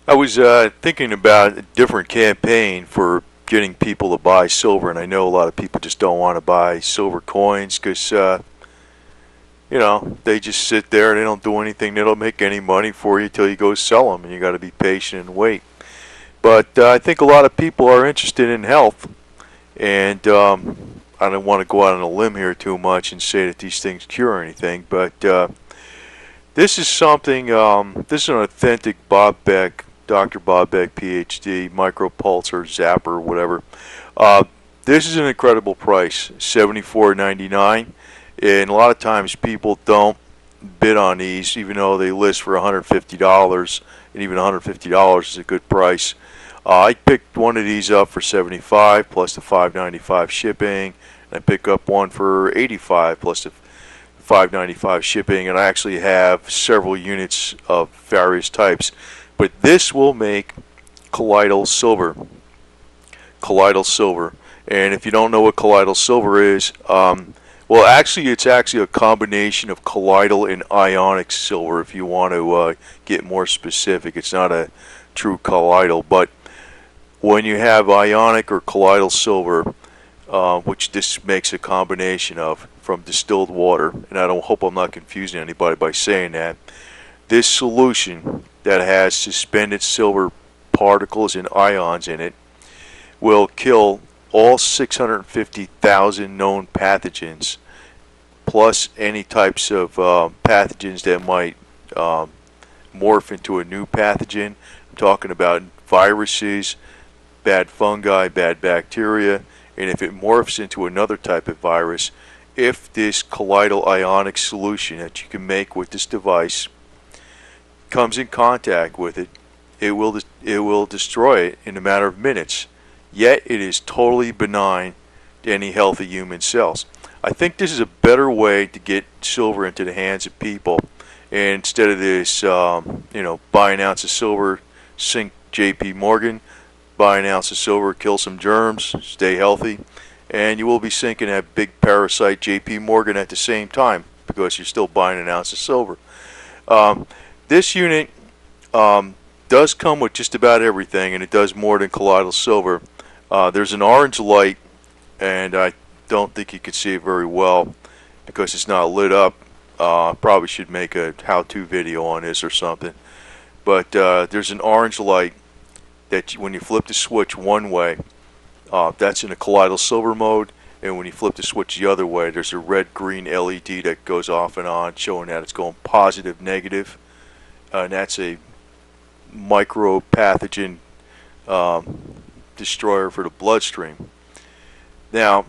I was thinking about a different campaign for getting people to buy silver, and I know a lot of people just don't want to buy silver coins because, they just sit there and they don't do anything. They don't make any money for you till you go sell them, and you got to be patient and wait. But I think a lot of people are interested in health, and I don't want to go out on a limb here too much and say that these things cure anything, but this is something, this is an authentic Bob Beck, Dr. Bob Beck, PhD, micropulsar, zapper, whatever. This is an incredible price, $74.99, and a lot of times people don't bid on these, even though they list for $150, and even $150 is a good price. I picked one of these up for $75 plus the $5.95 shipping, and I pick up one for $85 plus the $5.95 shipping, and I actually have several units of various types. But this will make colloidal silver. Colloidal silver. And if you don't know what colloidal silver is, well, actually, it's actually a combination of colloidal and ionic silver. If you want to get more specific, it's not a true colloidal, but when you have ionic or colloidal silver, which this makes a combination of from distilled water, and I don't hope I'm not confusing anybody by saying that, this solution that has suspended silver particles and ions in it will kill all 650,000 known pathogens, plus any types of pathogens that might morph into a new pathogen. I'm talking about viruses, bad fungi, bad bacteria, and if it morphs into another type of virus, if this colloidal ionic solution that you can make with this device comes in contact with it, it will destroy it in a matter of minutes. Yet it is totally benign to any healthy human cells. I think this is a better way to get silver into the hands of people, and instead of this, buy an ounce of silver, sink J.P. Morgan, buy an ounce of silver, kill some germs, stay healthy, and you will be sinking that big parasite J.P. Morgan at the same time because you're still buying an ounce of silver. This unit does come with just about everything, and it does more than colloidal silver. There's an orange light, and I don't think you can see it very well because it's not lit up. Probably should make a how-to video on this or something. But there's an orange light that when you flip the switch one way, that's in a colloidal silver mode, and when you flip the switch the other way, there's a red-green LED that goes off and on, showing that it's going positive, negative, and that's a micropathogen destroyer for the bloodstream. Now,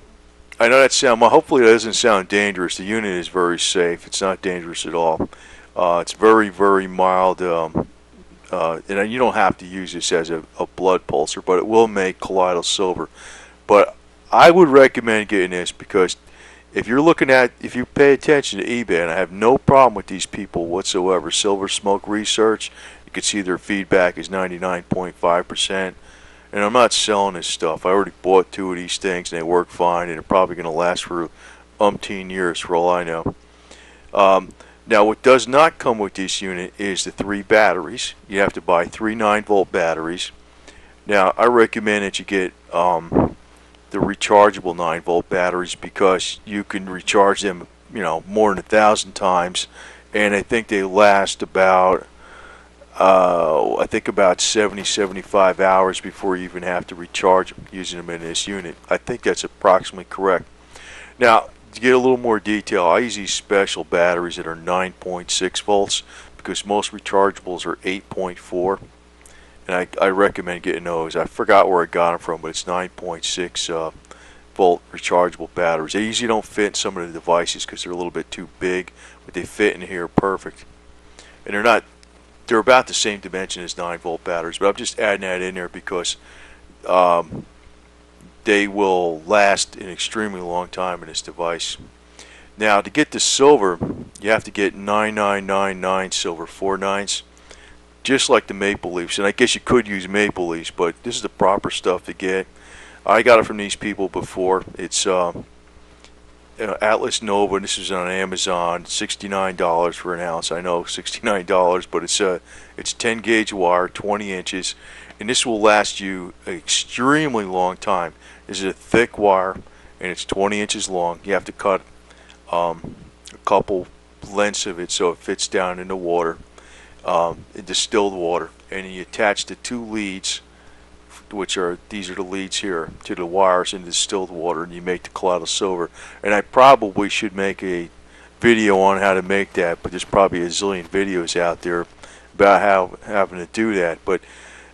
I know hopefully that doesn't sound dangerous. The unit is very safe. It's not dangerous at all. It's very, very mild. And you don't have to use this as a blood pulsar, but it will make colloidal silver. But I would recommend getting this because if you pay attention to eBay, and I have no problem with these people whatsoever, Silver Smoke Research, you can see their feedback is 99.5%. And I'm not selling this stuff. I already bought 2 of these things, and they work fine, and they're probably going to last for umpteen years for all I know. Now, what does not come with this unit is the 3 batteries. You have to buy 3 9-volt batteries. Now, I recommend that you get the rechargeable 9-volt batteries because you can recharge them, more than 1,000 times, and I think they last about 70-75 hours before you even have to recharge them using them in this unit. I think that's approximately correct. Now, to get a little more detail, I use these special batteries that are 9.6 volts because most rechargeables are 8.4, and I recommend getting those. I forgot where I got them from, but it's 9.6 volt rechargeable batteries. They usually don't fit in some of the devices because they're a little bit too big, but they fit in here perfect. And they're about the same dimension as 9-volt batteries, but I'm just adding that in there because they will last an extremely long time in this device. Now, to get the silver, you have to get 9999 silver, 4 nines, just like the Maple Leafs. And I guess you could use Maple Leafs, but this is the proper stuff to get. I got it from these people before. It's Atlas Nova, and this is on Amazon, $69 for an ounce. I know $69, but it's 10 gauge wire, 20 inches, and this will last you an extremely long time. This is a thick wire, and it's 20 inches long. You have to cut a couple lengths of it so it fits down in the water, in distilled water, and you attach the two leads, these are the leads here, to the wires in distilled water, and you make the colloidal silver. And I probably should make a video on how to make that, but there's probably a zillion videos out there about how having to do that, but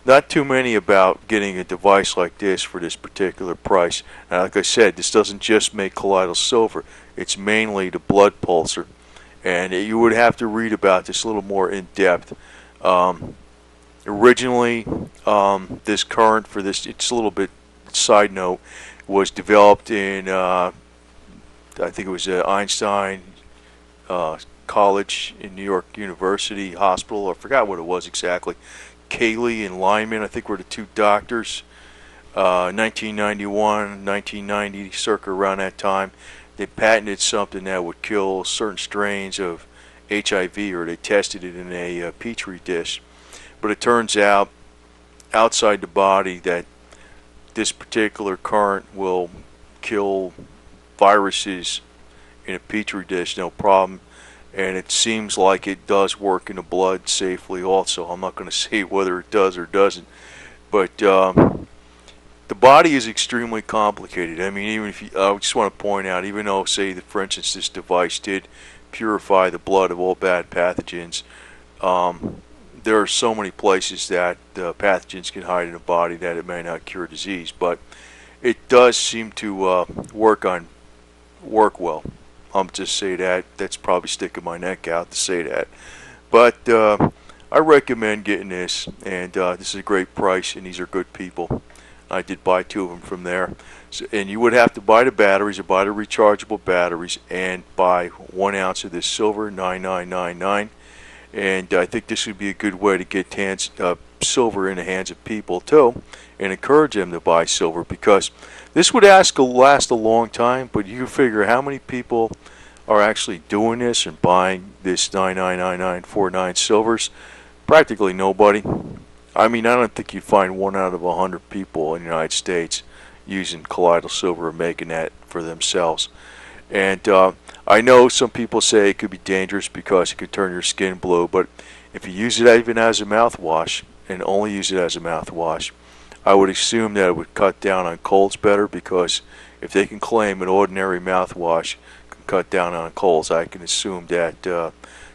not too many about getting a device like this for this particular price. And like I said, this doesn't just make colloidal silver, it's mainly the blood pulsar, and you would have to read about this a little more in depth. Originally, this current for this, it's a little bit side note, was developed in I think it was Einstein College in New York University Hospital. I forgot what it was exactly. Cayley and Lyman, I think, were the two doctors. 1991, 1990, circa around that time, they patented something that would kill certain strains of HIV, or they tested it in a petri dish. But it turns out outside the body that this particular current will kill viruses in a petri dish, no problem. And it seems like it does work in the blood safely also. I'm not going to say whether it does or doesn't. But the body is extremely complicated. I mean, even if you, I just want to point out, even though, say, for instance, this device did purify the blood of all bad pathogens, there are so many places that pathogens can hide in the body that it may not cure disease, but it does seem to work well. Just say that. That's probably sticking my neck out to say that, but I recommend getting this, and this is a great price, and these are good people. I did buy two of them from there, and you would have to buy the batteries or buy the rechargeable batteries and buy 1 ounce of this silver, 9999. And I think this would be a good way to get silver in the hands of people too, and encourage them to buy silver, because this would last a long time. But you figure how many people are actually doing this and buying this 999949 silvers? Practically nobody. I mean, I don't think you'd find 1 out of 100 people in the United States using colloidal silver and making that for themselves. And I know some people say it could be dangerous because it could turn your skin blue, but if you use it even as a mouthwash, and only use it as a mouthwash, I would assume that it would cut down on colds better, because if they can claim an ordinary mouthwash can cut down on colds, I can assume that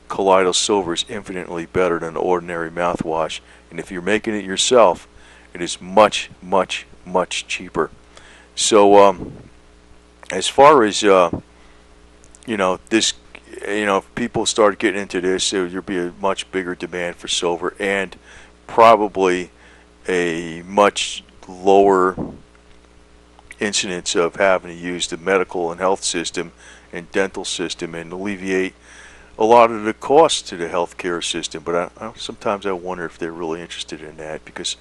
colloidal silver is infinitely better than ordinary mouthwash. And if you're making it yourself, it is much, much, much cheaper. So as far as this, if people start getting into this, there'll be a much bigger demand for silver, and probably a much lower incidence of having to use the medical and health system and dental system, and alleviate a lot of the costs to the healthcare system. But sometimes I wonder if they're really interested in that, because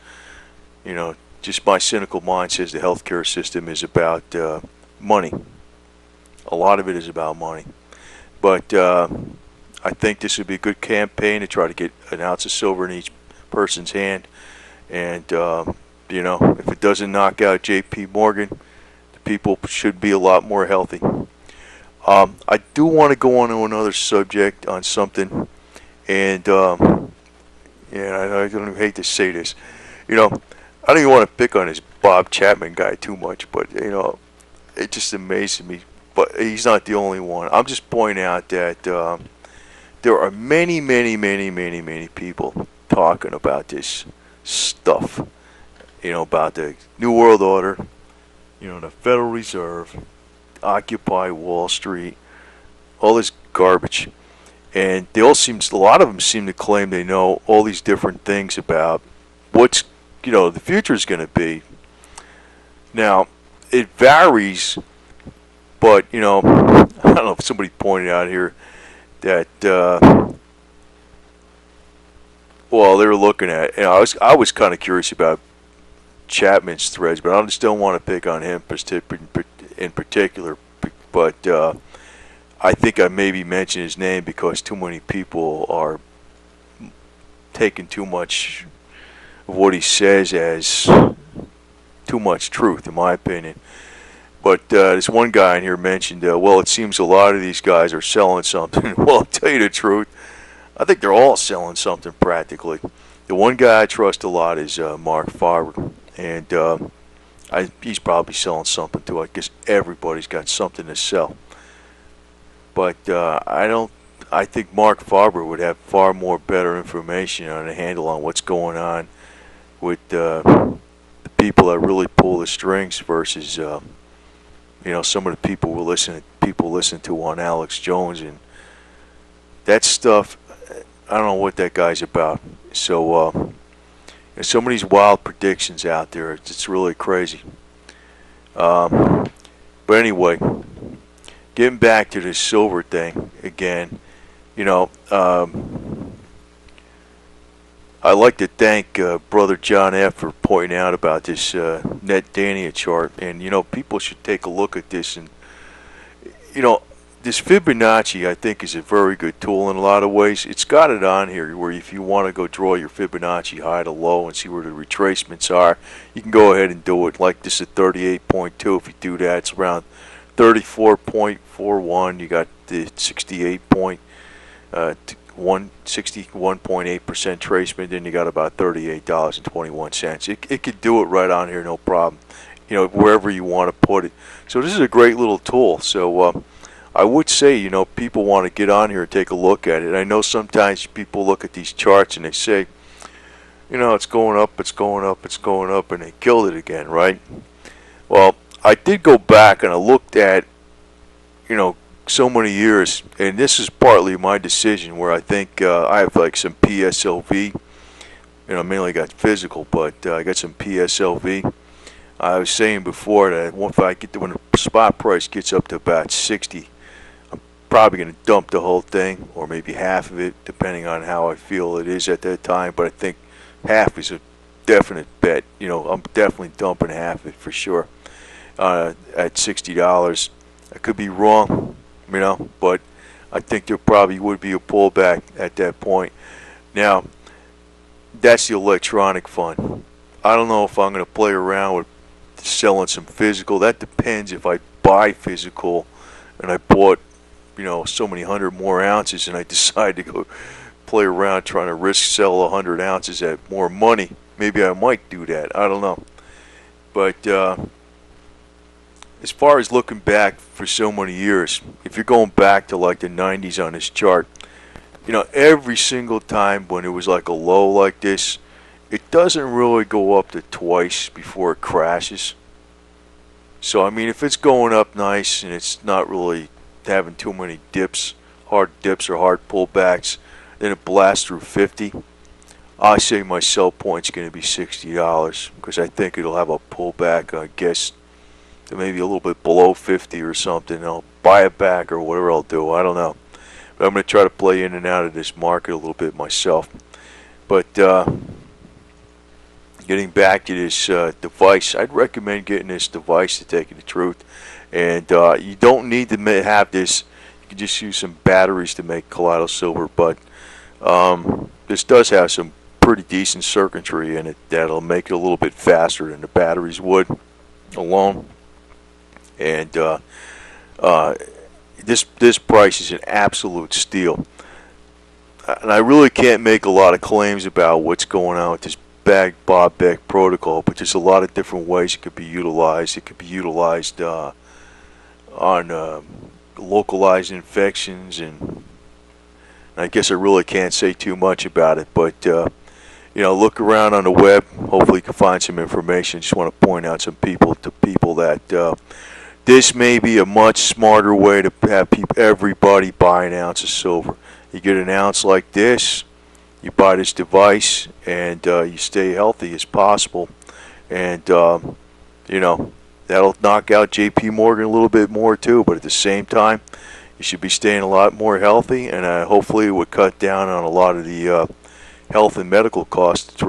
just my cynical mind says the healthcare system is about money. A lot of it is about money. But I think this would be a good campaign to try to get an ounce of silver in each person's hand. And if it doesn't knock out J.P. Morgan, the people should be a lot more healthy. I do want to go on to another subject on something, and I don't even hate to say this. I don't even want to pick on this Bob Chapman guy too much, but it just amazes me. But he's not the only one. I'm just pointing out that there are many, many, many, many, many people talking about this stuff. About the New World Order, the Federal Reserve, Occupy Wall Street, all this garbage. And a lot of them seem to claim they know all these different things about what's, the future is going to be. Now, it varies, but, I don't know if somebody pointed out here that, they were looking at, I was kind of curious about Chapman's threads, but I just don't want to pick on him in particular. But I think I maybe mentioned his name because too many people are taking too much of what he says as too much truth, in my opinion. But this one guy in here mentioned, well, it seems a lot of these guys are selling something. Well, I'll tell you the truth. I think they're all selling something practically. The one guy I trust a lot is Mark Farber, and he's probably selling something too. I guess everybody's got something to sell. But I think Mark Farber would have far more better information on a handle on what's going on with the people that really pull the strings versus some of the people listen to on Alex Jones, and that stuff. I don't know what that guy's about. So some of these wild predictions out there, it's really crazy. But anyway, getting back to this silver thing again, I'd like to thank Brother John F. for pointing out about this net Dania chart. And, people should take a look at this. And, this Fibonacci, I think, is a very good tool in a lot of ways. It's got it on here where if you want to go draw your Fibonacci high to low and see where the retracements are, you can go ahead and do it. Like this at 38.2, if you do that, it's around 34.41. You got the 61.8% tracement, then you got about $38.21. It could do it right on here, no problem. Wherever you want to put it. So this is a great little tool. So I would say, people want to get on here and take a look at it. I know sometimes people look at these charts and they say, it's going up, it's going up, it's going up, and they killed it again, right? Well, I did go back and I looked at, so many years, and this is partly my decision where I think I have like some PSLV. Mainly got physical, but I got some PSLV. I was saying before that when the spot price gets up to about 60, I'm probably going to dump the whole thing, or maybe half of it, depending on how I feel it is at that time. But I think half is a definite bet. I'm definitely dumping half of it for sure at $60. I could be wrong, but I think there probably would be a pullback at that point. Now, that's the electronic fund. I don't know if I'm going to play around with selling some physical. That depends if I buy physical and I bought, so many 100 more ounces and I decide to go play around trying to risk sell 100 ounces at more money. Maybe I might do that. I don't know. But as far as looking back for so many years, if you're going back to like the 90s on this chart, every single time when it was like a low like this, it doesn't really go up to twice before it crashes. So, if it's going up nice and it's not really having too many hard dips or hard pullbacks, then it blasts through 50. I say my sell point's going to be $60 because I think it'll have a pullback, I guess, to maybe a little bit below 50 or something. I'll buy it back or whatever I'll do. I don't know. But I'm going to try to play in and out of this market a little bit myself. But getting back to this device, I'd recommend getting this device, to tell you the truth. And you don't need to have this. You can just use some batteries to make Kaleido Silver. But this does have some pretty decent circuitry in it that'll make it a little bit faster than the batteries would alone. And this price is an absolute steal. And I really can't make a lot of claims about what's going on with this Bob Beck protocol, but there's a lot of different ways it could be utilized. It could be utilized on localized infections, and I guess I really can't say too much about it. But look around on the web. Hopefully, you can find some information. Just want to point out some people that this may be a much smarter way to have everybody buy an ounce of silver. You get an ounce like this, you buy this device, and you stay healthy as possible. And, that'll knock out JP Morgan a little bit more too. But at the same time, you should be staying a lot more healthy, and hopefully it would cut down on a lot of the health and medical costs